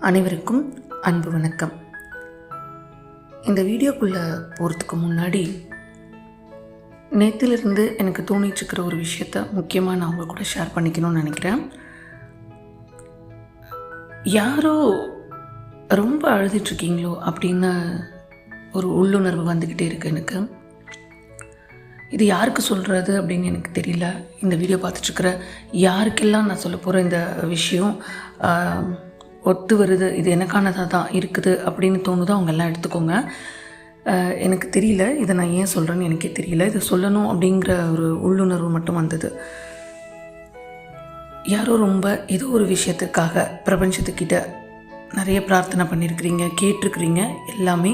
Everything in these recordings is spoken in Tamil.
அனைவருக்கும் அன்பு வணக்கம். இந்த வீடியோக்குள்ளே போகிறதுக்கு முன்னாடி நேற்றிலிருந்து எனக்கு தோணிட்டுருக்கிற ஒரு விஷயத்த முக்கியமாக நான் உங்கள் கூட ஷேர் பண்ணிக்கணும்னு நினைக்கிறேன். யாரோ ரொம்ப அழுதுட்ருக்கீங்களோ அப்படின்னு ஒரு உள்ளுணர்வு வந்துக்கிட்டே இருக்குது எனக்கு. இது யாருக்கு சொல்கிறது அப்படின்னு எனக்கு தெரியல. இந்த வீடியோ பார்த்துட்ருக்கிற யாருக்கெல்லாம் நான் சொல்ல போகிற இந்த விஷயம் ஒத்து வருது, இது எனக்கானதாக தான் இருக்குது அப்படின்னு தோணுதோ அவங்க எல்லாம் எடுத்துக்கோங்க. எனக்கு தெரியல, இதை நான் ஏன் சொல்கிறேன்னு எனக்கே தெரியல. இதை சொல்லணும் அப்படிங்கிற ஒரு உள்ளுணர்வு மட்டும் வந்தது. யாரோ ரொம்ப ஏதோ ஒரு விஷயத்துக்காக பிரபஞ்சத்துக்கிட்ட நிறைய பிரார்த்தனை பண்ணியிருக்கிறீங்க, கேட்டிருக்கிறீங்க. எல்லாமே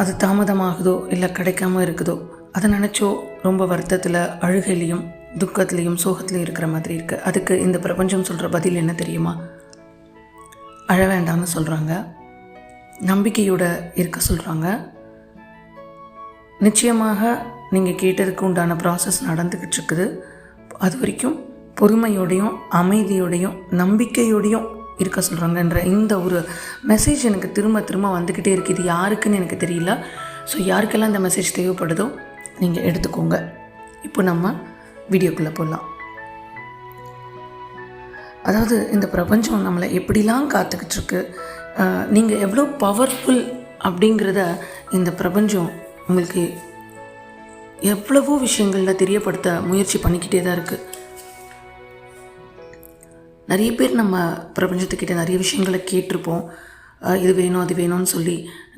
அது தாமதமாகுதோ இல்லை கிடைக்காம இருக்குதோ அதை நினச்சோ ரொம்ப வருத்தத்தில், அழுகையிலையும், துக்கத்துலேயும், சோகத்துலேயும் இருக்கிற மாதிரி இருக்குது. அதுக்கு இந்த பிரபஞ்சம் சொல்கிற பதில் என்ன தெரியுமா? அழ வேண்டாம்னு சொல்கிறாங்க, நம்பிக்கையோடு இருக்க சொல்கிறாங்க. நிச்சயமாக நீங்கள் கேட்டதுக்கு உண்டான ப்ராசஸ் நடந்துக்கிட்டு இருக்குது. அது வரைக்கும் பொறுமையோடையும் அமைதியோடையும் நம்பிக்கையோடையும் இருக்க சொல்கிறாங்கன்ற இந்த ஒரு மெசேஜ் எனக்கு திரும்ப திரும்ப வந்துக்கிட்டே இருக்குது. இது யாருக்குன்னு எனக்கு தெரியல. ஸோ யாருக்கெல்லாம் இந்த மெசேஜ் தேவைப்படுதோ நீங்கள் எடுத்துக்கோங்க. இப்போ நம்ம வீடியோக்குள்ளே போகலாம். அதாவது இந்த பிரபஞ்சம் நம்மளை எப்படிலாம் காத்துக்கிட்டு இருக்கு, நீங்கள் எவ்வளோ பவர்ஃபுல் அப்படிங்கிறத இந்த பிரபஞ்சம் உங்களுக்கு எவ்வளவோ விஷயங்களில் தெரியப்படுத்த முயற்சி பண்ணிக்கிட்டே தான் இருக்குது. நிறைய பேர் நம்ம பிரபஞ்சத்துக்கிட்ட நிறைய விஷயங்களை கேட்டிருப்போம். இது வேணும் அது வேணும்னு சொல்லி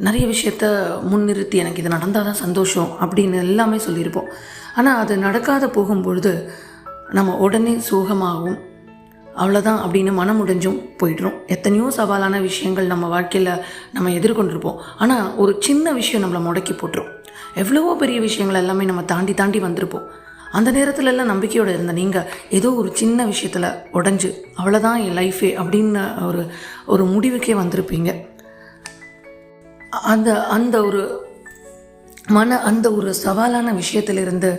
நிறைய விஷயத்த முன்னிறுத்தி எனக்கு இது நடந்தால் தான் சந்தோஷம் அப்படின்னு எல்லாமே சொல்லியிருப்போம். ஆனால் அது நடக்காத போகும்பொழுது நம்ம உடனே சோகமாகவும் அவ்வளோதான் அப்படின்னு மனம் முடிஞ்சும் போய்ட்றோம். எத்தனையோ சவாலான விஷயங்கள் நம்ம வாழ்க்கையில் நம்ம எதிர்கொண்டிருப்போம். ஆனால் ஒரு சின்ன விஷயம் நம்மளை முடக்கி போட்டுரும். எவ்வளவோ பெரிய விஷயங்கள் எல்லாமே நம்ம தாண்டி வந்திருப்போம். அந்த நேரத்துல எல்லாம் நம்பிக்கையோடு இருந்த நீங்கள் ஏதோ ஒரு சின்ன விஷயத்தில் உடஞ்சி அவ்வளோதான் என் லைஃபே அப்படின்னு ஒரு முடிவுக்கே வந்திருப்பீங்க. அந்த ஒரு அந்த ஒரு சவாலான விஷயத்திலிருந்து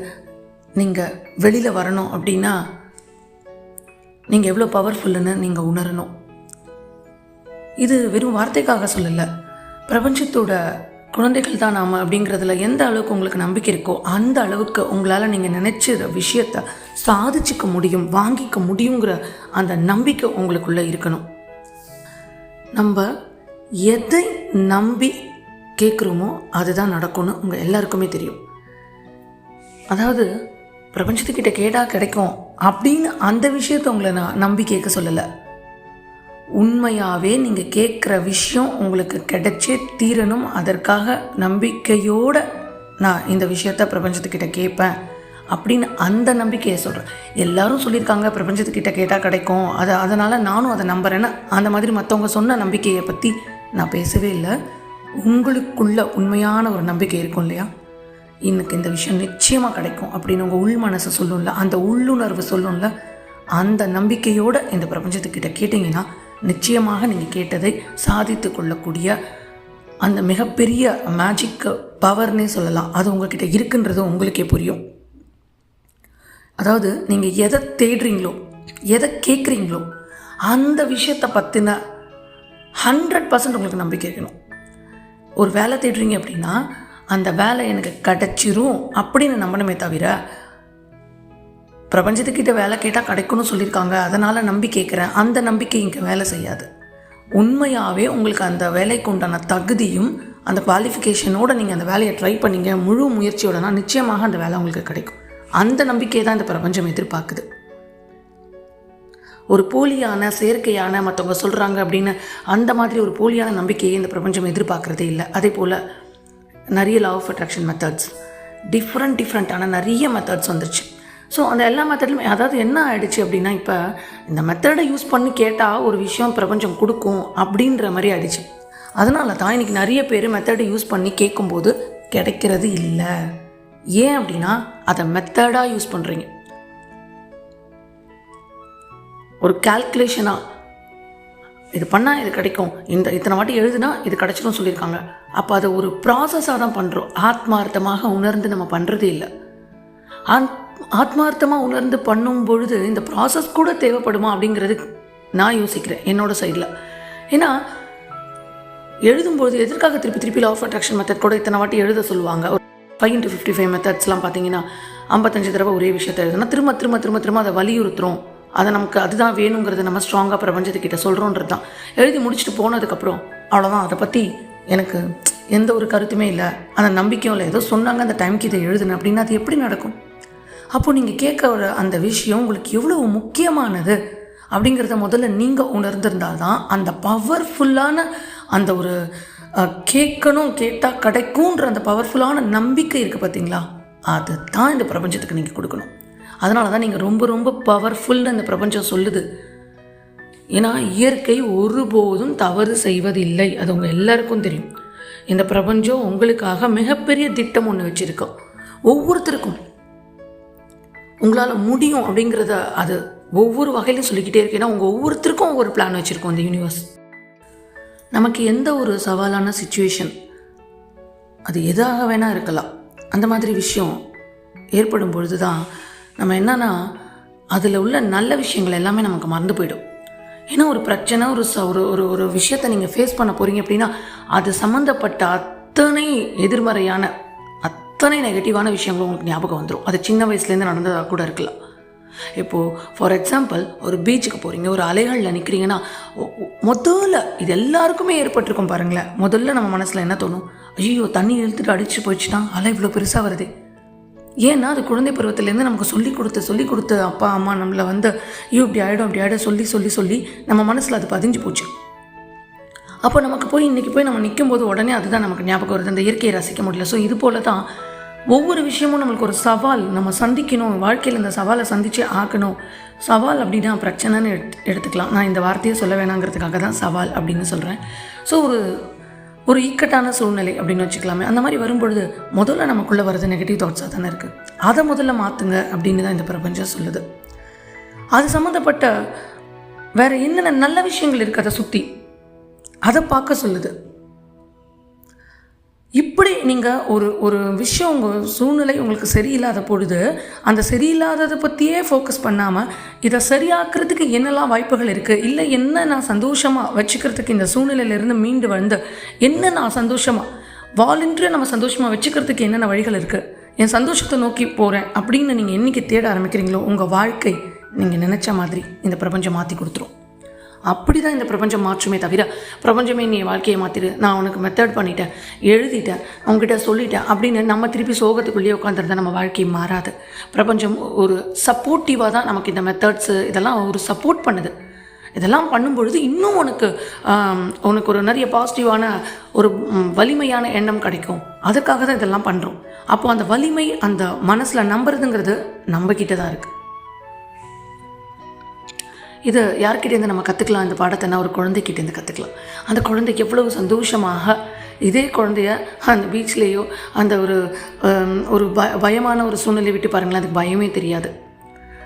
நீங்கள் வெளியில் வரணும் அப்படின்னா நீங்கள் எவ்வளோ பவர்ஃபுல்லுன்னு நீங்கள் உணரணும். இது வெறும் வார்த்தைக்காக சொல்லலை. பிரபஞ்சத்தோட குழந்தைகள் தான் நாம் அப்படிங்கிறதுல எந்த அளவுக்கு உங்களுக்கு நம்பிக்கை இருக்கோ அந்த அளவுக்கு உங்களால் நீங்கள் நினச்ச விஷயத்தை சாதிச்சுக்க முடியும், வாங்கிக்க முடியுங்கிற அந்த நம்பிக்கை உங்களுக்குள்ளே இருக்கணும். நம்ம எதை நம்பி கேட்குறோமோ அதுதான் நடக்கும்னு உங்கள் எல்லாருக்குமே தெரியும். அதாவது பிரபஞ்சத்துக்கிட்ட கேட்டால் கிடைக்கும் அப்படின்னு அந்த விஷயத்தை உங்களை நான் நம்பி கேட்க சொல்லலை. உண்மையாகவே நீங்கள் கேட்குற விஷயம் உங்களுக்கு கிடைச்சே தீரணும். அதற்காக நம்பிக்கையோடு நான் இந்த விஷயத்த பிரபஞ்சத்துக்கிட்ட கேட்பேன் அப்படின்னு அந்த நம்பிக்கையை சொல்கிறேன். எல்லாரும் சொல்லியிருக்காங்க பிரபஞ்சத்துக்கிட்ட கேட்டால் கிடைக்கும், அதனால் நானும் அதை நம்புகிறேன்னு அந்த மாதிரி மற்றவங்க சொன்ன நம்பிக்கையை பற்றி நான் பேசவே இல்லை. உங்களுக்குள்ள உண்மையான ஒரு நம்பிக்கை இருக்கும் இல்லையா, இன்னைக்கு இந்த விஷயம் நிச்சயமாக கிடைக்கும் அப்படின்னு உங்கள் உள் மனசை சொல்லும்ல, அந்த உள்ளுணர்வு சொல்லும்ல, அந்த நம்பிக்கையோடு இந்த பிரபஞ்சத்துக்கிட்ட கேட்டிங்கன்னா நிச்சயமாக நீங்கள் கேட்டதை சாதித்து கொள்ளக்கூடிய அந்த மிகப்பெரிய மேஜிக் பவர்னே சொல்லலாம். அது உங்கள்கிட்ட இருக்குன்றது உங்களுக்கே புரியும். அதாவது நீங்கள் எதை தேடுறீங்களோ, எதை கேட்குறீங்களோ அந்த விஷயத்தை பற்றின 100% உங்களுக்கு நம்பிக்கை இருக்கணும். ஒரு வேலை தேடுறீங்க அப்படின்னா அந்த வேலை எனக்கு கிடைச்சிரும் அப்படின்னு நம்பணுமே தவிர, பிரபஞ்சத்துக்கிட்ட வேலை கேட்டால் கிடைக்கும்னு சொல்லியிருக்காங்க அதனால் நம்பி கேட்குறேன், அந்த நம்பிக்கை இங்கே வேலை செய்யாது. உண்மையாகவே உங்களுக்கு அந்த வேலைக்கு உண்டான தகுதியும் அந்த குவாலிஃபிகேஷனோடு நீங்கள் அந்த வேலையை ட்ரை பண்ணிங்க முழு முயற்சியோடனா நிச்சயமாக அந்த வேலை உங்களுக்கு கிடைக்கும். அந்த நம்பிக்கையை தான் இந்த பிரபஞ்சம் எதிர்பார்க்குது. ஒரு போலியான செயற்கையான மற்றவங்க சொல்கிறாங்க அப்படின்னு அந்த மாதிரி ஒரு போலியான நம்பிக்கையை இந்த பிரபஞ்சம் எதிர்பார்க்குறதே இல்லை. அதே போல் நிறைய லா ஆஃப் அட்ராக்ஷன் மெத்தட்ஸ், டிஃப்ரெண்ட்டான நிறைய மெத்தட்ஸ் வந்துருச்சு. ஸோ அந்த எல்லா மெத்தட்லையுமே அதாவது என்ன ஆகிடுச்சு அப்படின்னா, இப்போ இந்த மெத்தடை யூஸ் பண்ணி கேட்டால் ஒரு விஷயம் பிரபஞ்சம் கொடுக்கும் அப்படின்ற மாதிரி ஆகிடுச்சு. அதனால தான் இன்றைக்கி நிறைய பேர் மெத்தடை யூஸ் பண்ணி கேட்கும்போது கிடைக்கிறது இல்லை. ஏன் அப்படின்னா அதை மெத்தடாக யூஸ் பண்ணுறீங்க. ஒரு கால்குலேஷனாக இது பண்ணால் இது கிடைக்கும், இத்தனை வாட்டி எழுதுனா இது கிடைச்சிடும் சொல்லியிருக்காங்க. அப்போ அதை ஒரு ப்ராசஸாக தான் பண்ணுறோம். ஆத்மார்த்தமாக உணர்ந்து நம்ம பண்ணுறதே இல்லை. ஆத்மார்த்தமாக உணர்ந்து பண்ணும் பொழுது இந்த ப்ராசஸ் கூட தேவைப்படுமா அப்படிங்கிறது நான் யோசிக்கிறேன் என்னோடய சைடில். ஏன்னா எழுதும்போது எதற்காக திருப்பி திருப்பி லா ஆஃப் அட்ராக்ஷன் மெத்தட் கூட இத்தனை வாட்டி எழுத சொல்லுவாங்க. ஒரு 5x55 மெத்தட்ஸ்லாம் பார்த்தீங்கன்னா 55 தடவை ஒரே விஷயத்தை எழுதுனா திரும்ப திரும்ப திரும்ப திரும்ப அதை வலியுறுத்துறோம். அதை நமக்கு அதுதான் வேணுங்கிறத நம்ம ஸ்ட்ராங்காக பிரபஞ்சத்துக்கிட்ட சொல்கிறோன்றது தான். எழுதி முடிச்சுட்டு போனதுக்கப்புறம் அவ்வளோதான், அதை பற்றி எனக்கு எந்த ஒரு கருத்துமே இல்லை, அந்த நம்பிக்கையும் இல்லை. ஏதோ சொன்னாங்க அந்த டைமுக்கு இதை எழுதுனேன் அப்படின்னா அது எப்படி நடக்கும்? அப்போது நீங்கள் கேட்க அந்த விஷயம் உங்களுக்கு எவ்வளோ முக்கியமானது அப்படிங்கிறத முதல்ல நீங்கள் உணர்ந்திருந்தால் தான் அந்த பவர்ஃபுல்லான அந்த ஒரு கேட்கணும், கேட்டால் கிடைக்கும்ன்ற அந்த பவர்ஃபுல்லான நம்பிக்கை இருக்குது பார்த்தீங்களா, அது தான் இந்த பிரபஞ்சத்துக்கு நீங்கள் கொடுக்கணும். அதனால தான் நீங்கள் ரொம்ப ரொம்ப பவர்ஃபுல்னு இந்த பிரபஞ்சம் சொல்லுது. ஏன்னா இயற்கை ஒருபோதும் தவறு செய்வதில்லை, அது உங்கள் எல்லாருக்கும் தெரியும். இந்த பிரபஞ்சம் உங்களுக்காக மிகப்பெரிய திட்டம் ஒன்று வச்சுருக்கோம். ஒவ்வொருத்தருக்கும் உங்களால் முடியும் அப்படிங்கிறத அது ஒவ்வொரு வகையிலும் சொல்லிக்கிட்டே இருக்கு. ஏன்னா உங்கள் ஒவ்வொருத்தருக்கும் ஒவ்வொரு பிளான் வச்சுருக்கோம் இந்த யூனிவர்ஸ். நமக்கு எந்த ஒரு சவாலான சுச்சுவேஷன், அது எதாக வேணால் இருக்கலாம், அந்த மாதிரி விஷயம் ஏற்படும் பொழுது தான் நம்ம என்னன்னா அதில் உள்ள நல்ல விஷயங்கள் எல்லாமே நமக்கு மறந்து போயிடும். ஏன்னா ஒரு பிரச்சனை, ஒரு விஷயத்தை நீங்கள் ஃபேஸ் பண்ண போகிறீங்க அப்படின்னா அது சம்மந்தப்பட்ட அத்தனை எதிர்மறையான அத்தனை நெகட்டிவான விஷயங்கள் உங்களுக்கு ஞாபகம் வந்துடும். அது சின்ன வயசுலேருந்து நடந்ததாக கூட இருக்கலாம். இப்போது ஃபார் எக்ஸாம்பிள் ஒரு பீச்சுக்கு போகிறீங்க, ஒரு அலைகளில் நிற்கிறீங்கன்னா முதல்ல இது எல்லாருக்குமே ஏற்பட்டிருக்கும் பாருங்களேன். முதல்ல நம்ம மனசில் என்ன தோணும்? ஐயோ தண்ணி இழுத்துட்டு அடிச்சு போயிடுச்சுன்னா அலை இவ்வளோ பெருசாக வருது. ஏன்னா அது குழந்தை பருவத்திலேருந்து நமக்கு சொல்லி கொடுத்து அப்பா அம்மா நம்மளை ஐயோ இப்படி ஆகிடும் சொல்லி நம்ம மனசில் அது பதிஞ்சு போச்சு. அப்போ நமக்கு இன்றைக்கி போய் நம்ம நிற்கும்போது உடனே அதுதான் நமக்கு ஞாபகம் வருது, அந்த இயற்கையை ரசிக்க முடியல. ஸோ இது போல தான் ஒவ்வொரு விஷயமும் நம்மளுக்கு ஒரு சவால், நம்ம சந்திக்கணும், வாழ்க்கையில் இந்த சவாலை சந்தித்து ஆக்கணும். சவால் அப்படின்னா பிரச்சனைன்னு எடுத்துக்கலாம். நான் இந்த வார்த்தையை சொல்ல வேணாங்கிறதுக்காக தான் சவால் அப்படின்னு சொல்கிறேன். ஸோ ஒரு இக்கட்டான சூழ்நிலை அப்படின்னு வச்சுக்கலாமே. அந்த மாதிரி வரும்பொழுது முதல்ல நமக்குள்ளே வர்றது நெகட்டிவ் தாட்ஸாக தானே இருக்குது. அதை முதல்ல மாற்றுங்க அப்படின்னு தான் இந்த பிரபஞ்சம் சொல்லுது. அது சம்மந்தப்பட்ட வேறு என்னென்ன நல்ல விஷயங்கள் இருக்குது அதை சுற்றி, அதை பார்க்க சொல்லுது. இப்படி நீங்கள் ஒரு விஷயம், உங்கள் சூழ்நிலை உங்களுக்கு சரியில்லாத பொழுது அந்த சரியில்லாததை பற்றியே ஃபோக்கஸ் பண்ணாமல் இதை சரியாக்குறதுக்கு என்னெல்லாம் வாய்ப்புகள் இருக்குது, இல்லை என்ன நான் சந்தோஷமாக வச்சுக்கிறதுக்கு இந்த சூழ்நிலையிலேருந்து மீண்டு என்ன நான் சந்தோஷமாக வாலண்டரியாக நம்ம சந்தோஷமாக வச்சுக்கிறதுக்கு என்னென்ன வழிகள் இருக்குது, என் சந்தோஷத்தை நோக்கி போகிறேன் அப்படின்னு நீங்கள் என்றைக்கு தேட ஆரம்பிக்கிறீங்களோ உங்கள் வாழ்க்கை நீங்கள் நினச்ச மாதிரி இந்த பிரபஞ்சம் மாற்றி கொடுத்துரும். அப்படி தான் இந்த பிரபஞ்சம் மாற்றுமே தவிர பிரபஞ்சமே நீ வாழ்க்கையை மாற்றிடு, நான் உனக்கு மெத்தட் பண்ணிட்டேன், எழுதிட்டேன், அவங்ககிட்ட சொல்லிட்டேன் அப்படின்னு நம்ம திருப்பி சோகத்துக்குள்ளேயே உட்காந்துருந்தா நம்ம வாழ்க்கை மாறாது. பிரபஞ்சம் ஒரு சப்போர்ட்டிவாக தான் நமக்கு இந்த மெத்தட்ஸு இதெல்லாம் ஒரு சப்போர்ட் பண்ணுது. இதெல்லாம் பண்ணும்பொழுது இன்னும் உனக்கு ஒரு நிறைய பாசிட்டிவான ஒரு வலிமையான எண்ணம் கிடைக்கும். அதுக்காக தான் இதெல்லாம் பண்ணுறோம். அப்போது அந்த வலிமை அந்த மனசில் நம்புறதுங்கிறது நம்மக்கிட்ட தான் இருக்குது. இது யார்கிட்டேருந்து நம்ம கற்றுக்கலாம் இந்த பாடத்தைன்னா ஒரு குழந்தைக்கிட்டேருந்து கற்றுக்கலாம். அந்த குழந்தைக்கு எவ்வளவு சந்தோஷமாக இதே குழந்தைய அந்த பீச்லேயோ அந்த ஒரு பயமான ஒரு சூழ்நிலை விட்டு பாருங்களேன், அதுக்கு பயமே தெரியாது,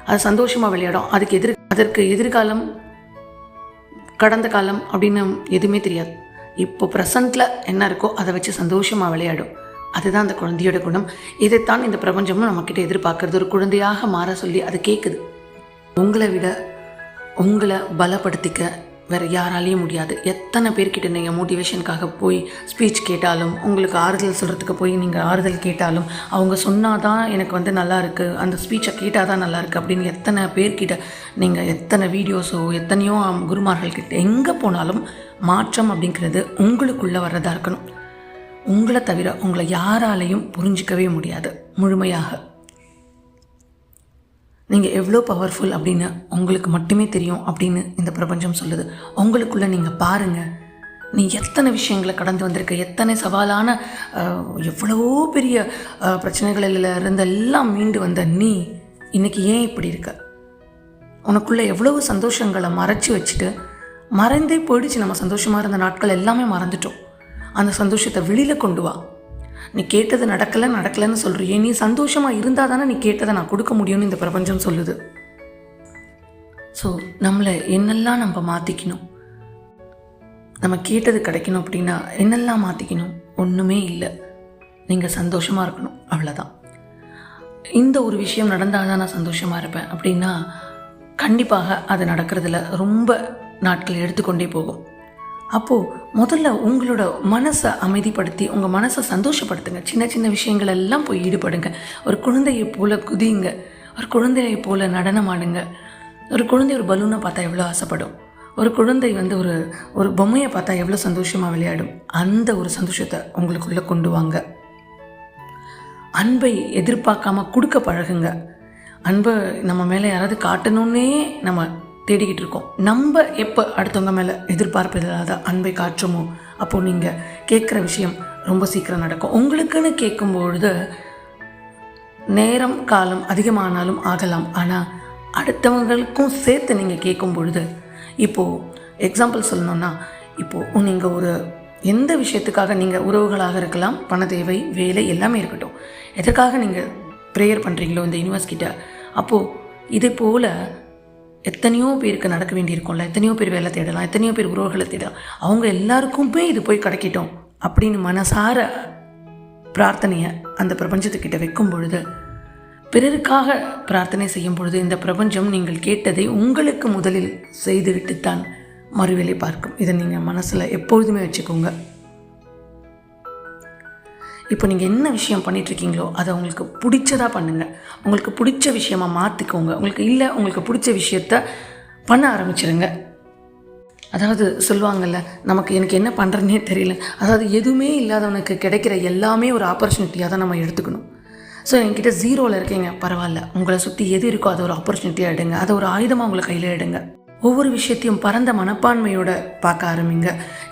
அது சந்தோஷமாக விளையாடும். அதற்கு எதிர்காலம் கடந்த காலம் அப்படின்னு எதுவுமே தெரியாது. இப்போ ப்ரெசண்ட்டில் என்ன இருக்கோ அதை வச்சு சந்தோஷமாக விளையாடும். அதுதான் அந்த குழந்தையோட குணம். இதைத்தான் இந்த பிரபஞ்சமும் நம்மக்கிட்ட எதிர்பார்க்கறது. ஒரு குழந்தையாக மாற சொல்லி அது கேட்குது. உங்களை பலப்படுத்திக்க வேறு யாராலையும் முடியாது. எத்தனை பேர்கிட்ட நீங்கள் மோட்டிவேஷனுக்காக போய் ஸ்பீச் கேட்டாலும், உங்களுக்கு ஆறுதல் சொல்கிறதுக்கு போய் நீங்கள் ஆறுதல் கேட்டாலும், அவங்க சொன்னால் தான் எனக்கு நல்லா இருக்குது, அந்த ஸ்பீச்சை கேட்டால் தான் நல்லா இருக்குது அப்படின்னு எத்தனை பேர்கிட்ட நீங்கள் எத்தனை வீடியோஸோ எத்தனையோ குருமார்கள்கிட்ட எங்கே போனாலும் மாற்றம் அப்படிங்கிறது உங்களுக்குள்ளே வர்றதா இருக்கணும். உங்களை தவிர உங்களை யாராலையும் புரிஞ்சிக்கவே முடியாது முழுமையாக. நீங்கள் எவ்வளோ பவர்ஃபுல் அப்படின்னு உங்களுக்கு மட்டுமே தெரியும் அப்படின்னு இந்த பிரபஞ்சம் சொல்லுது. உங்களுக்குள்ளே நீங்கள் பாருங்கள், நீ எத்தனை விஷயங்களை கடந்து வந்திருக்க, எத்தனை சவாலான எவ்வளவோ பெரிய பிரச்சனைகளில் இருந்தெல்லாம் மீண்டு வந்த நீ இன்றைக்கி ஏன் இப்படி இருக்க? உனக்குள்ளே எவ்வளவு சந்தோஷங்களை மறைச்சி வச்சுட்டு மறைந்தே போயிடுச்சு. நம்ம சந்தோஷமாக இருந்த நாட்கள் எல்லாமே மறந்துட்டோம். அந்த சந்தோஷத்தை வெளியில் கொண்டு வா. நீ கேட்டது நடக்கலைன்னு சொல்கிறியே, நீ சந்தோஷமாக இருந்தால் தானே நீ கேட்டதை நான் கொடுக்க முடியும்னு இந்த பிரபஞ்சம் சொல்லுது. ஸோ நம்மளை என்னெல்லாம் நம்ம மாற்றிக்கணும், நம்ம கேட்டது கிடைக்கணும் அப்படின்னா என்னெல்லாம் மாற்றிக்கணும்? ஒன்றுமே இல்லை, நீங்கள் சந்தோஷமாக இருக்கணும், அவ்வளோதான். இந்த ஒரு விஷயம் நடந்தால் தான் நான் சந்தோஷமாக இருப்பேன் அப்படின்னா கண்டிப்பாக அது நடக்கிறதுல ரொம்ப நாட்கள் எடுத்துக்கொண்டே போகும். அப்போது முதல்ல உங்களோட மனசை அமைதிப்படுத்தி உங்கள் மனசை சந்தோஷப்படுத்துங்க. சின்ன சின்ன விஷயங்கள் எல்லாம் போய் ஈடுபடுங்க. ஒரு குழந்தையை போல் குதிங்க, ஒரு குழந்தையை போல் நடனமாடுங்க. ஒரு குழந்தை ஒரு பலூனை பார்த்தா எவ்வளோ ஆசைப்படும், ஒரு குழந்தை ஒரு பொம்மையை பார்த்தா எவ்வளோ சந்தோஷமாக விளையாடும். அந்த ஒரு சந்தோஷத்தை உங்களுக்குள்ளே கொண்டு வாங்க. அன்பை எதிர்பார்க்காம கொடுக்க பழகுங்க. அன்பை நம்ம மேலே யாராவது காட்டணுன்னே நம்ம தேடிக்கிட்டு இருக்கோம். நம்ம எப்போ அடுத்தவங்க மேலே எதிர்பார்ப்பு இல்லாத அன்பை காட்டுறோமோ அப்போது நீங்கள் கேட்குற விஷயம் ரொம்ப சீக்கிரம் நடக்கும். உங்களுக்குன்னு கேட்கும்பொழுது நேரம் காலம் அதிகமானாலும் ஆகலாம். ஆனால் அடுத்தவங்களுக்கும் சேர்த்து நீங்கள் கேட்கும் பொழுது, இப்போது எக்ஸாம்பிள் சொல்லணுன்னா, இப்போது நீங்கள் எந்த விஷயத்துக்காக நீங்கள் உறவுகளாக இருக்கலாம், பண தேவை, வேலை எல்லாமே இருக்கட்டும், எதற்காக நீங்கள் ப்ரேயர் பண்ணுறீங்களோ இந்த யூனிவர்ஸ்கிட்ட, அப்போது இதே போல் எத்தனையோ பேருக்கு நடக்க வேண்டியிருக்கும்ல. எத்தனையோ பேர் வேலை தேடலாம், எத்தனையோ பேர் உறவுகளை தேடலாம். அவங்க எல்லாருக்குமே இது போய் கிடைக்கட்டும் அப்படின்னு மனசார பிரார்த்தனையை அந்த பிரபஞ்சத்துக்கிட்ட வைக்கும் பொழுது, பிறருக்காக பிரார்த்தனை செய்யும் பொழுது இந்த பிரபஞ்சம் நீங்கள் கேட்டதை உங்களுக்கு முதலில் செய்துவிட்டுத்தான் மறுவேளை பார்க்கும். இதை நீங்கள் மனசில் எப்பொழுதுமே வச்சுக்கோங்க. இப்போ நீங்கள் என்ன விஷயம் பண்ணிகிட்ருக்கீங்களோ அதை உங்களுக்கு பிடிச்சதாக பண்ணுங்கள். உங்களுக்கு பிடிச்ச விஷயமாக மாற்றிக்கோங்க. உங்களுக்கு பிடிச்ச விஷயத்த பண்ண ஆரம்பிச்சிருங்க. அதாவது சொல்லுவாங்கள்ல, எனக்கு என்ன பண்ணுறதுனே தெரியல. அதாவது எதுவுமே இல்லாதவனுக்கு கிடைக்கிற எல்லாமே ஒரு ஆப்பர்ச்சுனிட்டியாக தான் நம்ம எடுத்துக்கணும். ஸோ என்கிட்ட 0ல் இருக்கீங்க, பரவாயில்ல. உங்களை சுற்றி எது இருக்கோ அதை ஒரு ஆப்பர்ச்சுனிட்டியாக எடுங்க. அதை ஒரு ஆயுதமாக உங்களை கையில் எடுங்க. ஒவ்வொரு விஷயத்தையும் பரந்த மனப்பான்மையோட பார்க்க ஆரம்பிங்க.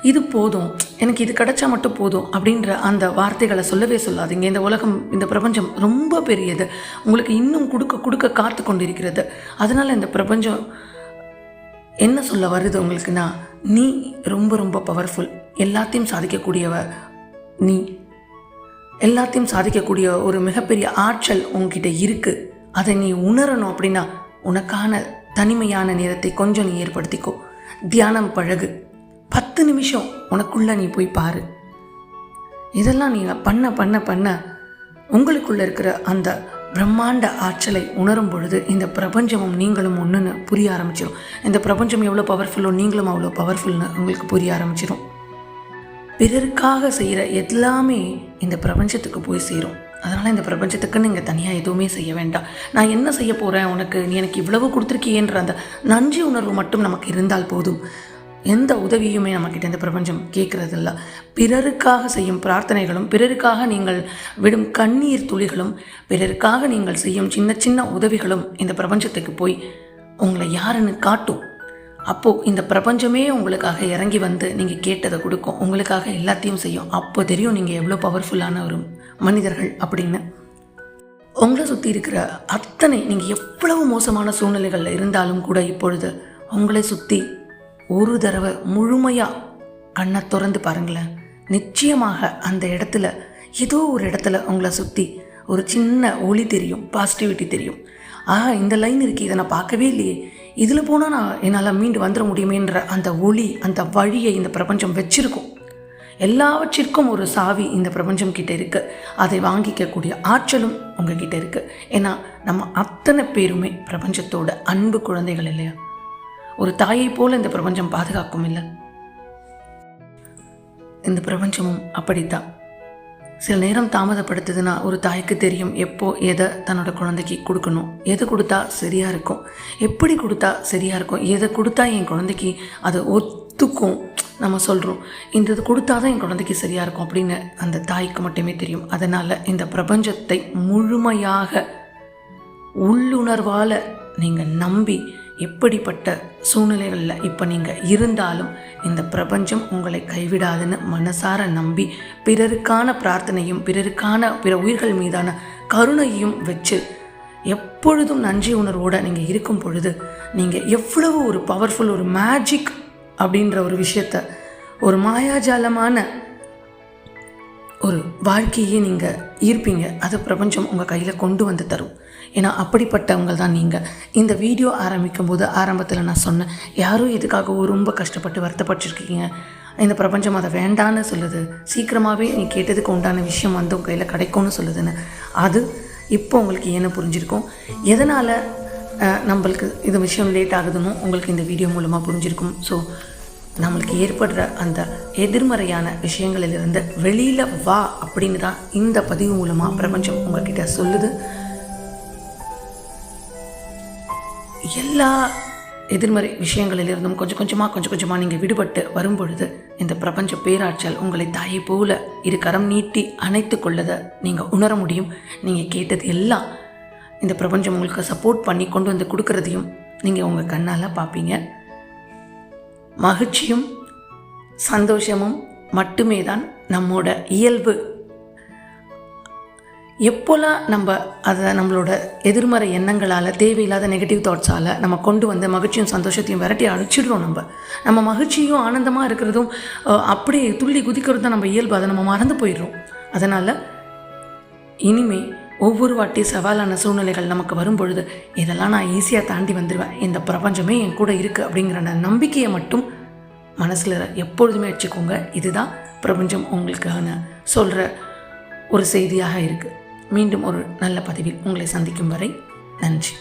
இது போதும், எனக்கு இது கிடைச்சா மட்டும் போதும் அப்படின்ற அந்த வார்த்தைகளை சொல்லவே சொல்லாதீங்க. இந்த உலகம், இந்த பிரபஞ்சம் ரொம்ப பெரியது. உங்களுக்கு இன்னும் கொடுக்க காத்து கொண்டிருக்கிறது. அதனால் இந்த பிரபஞ்சம் என்ன சொல்ல வருது உங்களுக்குன்னா, நீ ரொம்ப ரொம்ப பவர்ஃபுல், எல்லாத்தையும் சாதிக்கக்கூடியவ நீ, எல்லாத்தையும் சாதிக்கக்கூடிய ஒரு மிகப்பெரிய ஆற்றல் உங்ககிட்ட இருக்குது. அதை நீ உணரணும் அப்படின்னா உனக்கான தனிமையான நேரத்தை கொஞ்சம் நீ ஏற்படுத்திக்கோ. தியானம் பழகு. 10 நிமிஷம் உனக்குள்ளே நீ போய் பாரு. இதெல்லாம் நீங்கள் பண்ண உங்களுக்குள்ளே இருக்கிற அந்த பிரம்மாண்ட ஆற்றலை உணரும் பொழுது இந்த பிரபஞ்சமும் நீங்களும் ஒன்றுன்னு புரிய ஆரம்பிச்சிடும். இந்த பிரபஞ்சம் எவ்வளோ பவர்ஃபுல்லோ நீங்களும் அவ்வளோ பவர்ஃபுல்னு உங்களுக்கு புரிய ஆரம்பிச்சிடும். பிறருக்காக செய்கிற எல்லாமே இந்த பிரபஞ்சத்துக்கு போய் சேரும். அதனால் இந்த பிரபஞ்சத்துக்கு நீங்கள் தனியாக எதுவுமே செய்ய வேண்டாம். நான் என்ன செய்ய போகிறேன், நீ எனக்கு இவ்வளவு கொடுத்துருக்கியன்ற அந்த நன்றி உணர்வு மட்டும் நமக்கு இருந்தால் போதும். எந்த உதவியுமே நம்மக்கிட்ட இந்த பிரபஞ்சம் கேட்குறதில்ல. பிறருக்காக செய்யும் பிரார்த்தனைகளும், பிறருக்காக நீங்கள் விடும் கண்ணீர் துளிகளும், பிறருக்காக நீங்கள் செய்யும் சின்ன சின்ன உதவிகளும் இந்த பிரபஞ்சத்துக்கு போய் உங்களை யாருன்னு காட்டும். அப்போது இந்த பிரபஞ்சமே உங்களுக்காக இறங்கி வந்து நீங்கள் கேட்டதை கொடுக்கும், உங்களுக்காக எல்லாத்தையும் செய்யும். அப்போ தெரியும் நீங்கள் எவ்வளோ பவர்ஃபுல்லான ஒரு மனிதர்கள் அப்படின்னு. உங்களை சுற்றி இருக்கிற அத்தனை, நீங்கள் எவ்வளவு மோசமான சூழ்நிலைகளில் இருந்தாலும் கூட இப்பொழுது உங்களை சுற்றி ஒரு தடவை முழுமையாக கண்ணை திறந்து பாருங்களேன். நிச்சயமாக அந்த இடத்துல, ஏதோ ஒரு இடத்துல உங்களை சுற்றி ஒரு சின்ன ஒளி தெரியும், பாசிட்டிவிட்டி தெரியும். இந்த லைன் இருக்குது, இதை நான் பார்க்கவே இல்லையே, இதில் போனால் என்னால் மீண்டு வந்துட முடியுமேன்ற அந்த ஒளி, அந்த வழியை இந்த பிரபஞ்சம் வச்சிருக்கும். எல்லாவற்றிற்கும் ஒரு சாவி இந்த பிரபஞ்சம் கிட்டே இருக்குது. அதை வாங்கிக்கக்கூடிய ஆற்றலும் உங்ககிட்ட இருக்குது. ஏன்னா நம்ம அத்தனை பேருமே பிரபஞ்சத்தோட அன்பு குழந்தைகள் இல்லையா? ஒரு தாயை போல் இந்த பிரபஞ்சம் பாதுகாக்கும் இல்லை? இந்த பிரபஞ்சமும் அப்படித்தான். சில நேரம் தாமதப்படுத்துதுன்னா ஒரு தாய்க்கு தெரியும் எப்போ எதை தன்னோட குழந்தைக்கு கொடுக்கணும், எது கொடுத்தா சரியாக இருக்கும், எப்படி கொடுத்தா சரியாக இருக்கும், எதை கொடுத்தா என் குழந்தைக்கு அதை ஒத்துக்கும். நம்ம சொல்கிறோம், இந்த இது கொடுத்தா தான் என் குழந்தைக்கு சரியாக இருக்கும் அப்படின்னு அந்த தாய்க்கு மட்டுமே தெரியும். அதனால் இந்த பிரபஞ்சத்தை முழுமையாக உள்ளுணர்வால் நீங்கள் நம்பி, எப்படிப்பட்ட சூழ்நிலைகளில் இப்போ நீங்கள் இருந்தாலும் இந்த பிரபஞ்சம் உங்களை கைவிடாதுன்னு மனசார நம்பி, பிறருக்கான பிரார்த்தனையும், பிற உயிர்கள் மீதான கருணையும் வச்சு எப்பொழுதும் நன்றி உணர்வோடு நீங்கள் இருக்கும் பொழுது நீங்கள் எவ்வளவு ஒரு பவர்ஃபுல், ஒரு மேஜிக் அப்படின்ற ஒரு விஷயத்த, ஒரு மாயாஜாலமான ஒரு வாழ்க்கையே நீங்கள் ஈர்ப்பீங்க. அதை பிரபஞ்சம் உங்கள் கையில் கொண்டு வந்து தரும். ஏன்னா அப்படிப்பட்டவங்க தான் நீங்கள். இந்த வீடியோ ஆரம்பிக்கும் போது ஆரம்பத்தில் நான் சொன்னேன், யாரும் இதுக்காக ரொம்ப கஷ்டப்பட்டு வருத்தப்பட்டுருக்கீங்க, இந்த பிரபஞ்சம் அதை வேண்டான்னு சொல்லுது, சீக்கிரமாகவே நீ கேட்டதுக்கு உண்டான விஷயம் வந்து உங்கள் கையில் கிடைக்கும்னு சொல்லுதுன்னு. அது இப்போ உங்களுக்கு என்ன புரிஞ்சிருக்கும், எதனால் நம்மளுக்கு இது விஷயம் லேட் ஆகுதுன்னு உங்களுக்கு இந்த வீடியோ மூலமாக புரிஞ்சிருக்கும். ஸோ நம்மளுக்கு ஏற்படுற அந்த எதிர்மறையான விஷயங்களிலிருந்து வெளியில் வா அப்படின்னு தான் இந்த பதிவு மூலமாக பிரபஞ்சம் உங்ககிட்ட சொல்லுது. எல்லா எதிர்மறை விஷயங்களிலிருந்தும் கொஞ்சம் கொஞ்சமாக நீங்கள் விடுபட்டு வரும்பொழுது இந்த பிரபஞ்ச பேராற்றல் உங்களை தாயை போல இரு கரம் நீட்டி அணைத்து கொள்ளதை நீங்கள் உணர முடியும். நீங்கள் கேட்டது எல்லாம் இந்த பிரபஞ்சம் உங்களுக்கு சப்போர்ட் பண்ணி கொண்டு வந்து கொடுக்கறதையும் நீங்கள் உங்கள் கண்ணால் பார்ப்பீங்க. மகிழ்ச்சியும் சந்தோஷமும் மட்டுமே தான் நம்மோட இயல்பு. எப்போல்லாம் நம்ம அதை நம்மளோட எதிர்மறை எண்ணங்களால், தேவையில்லாத நெகட்டிவ் தாட்ஸால் நம்ம கொண்டு வந்து மகிழ்ச்சியும் சந்தோஷத்தையும் விரட்டி அழிச்சிடுறோம். நம்ம மகிழ்ச்சியும் ஆனந்தமாக இருக்கிறதும் அப்படியே துள்ளி குதிக்கிறதும் நம்ம இயல்பு, அதை நம்ம மறந்து போயிடுறோம். அதனால் இனிமே ஒவ்வொரு வாட்டி சவாலான சூழ்நிலைகள் நமக்கு வரும் பொழுது இதெல்லாம் நான் ஈஸியாக தாண்டி வந்துடுவேன், இந்த பிரபஞ்சமே என் கூட இருக்குது அப்படிங்கிற நம்பிக்கையை மட்டும் மனசில் எப்பொழுதுமே வச்சுக்கோங்க. இதுதான் பிரபஞ்சம் உங்களுக்கான சொல்கிற ஒரு செய்தியாக இருக்குது. மீண்டும் ஒரு நல்ல பதிவில் உங்களை சந்திக்கும் வரை நன்றி.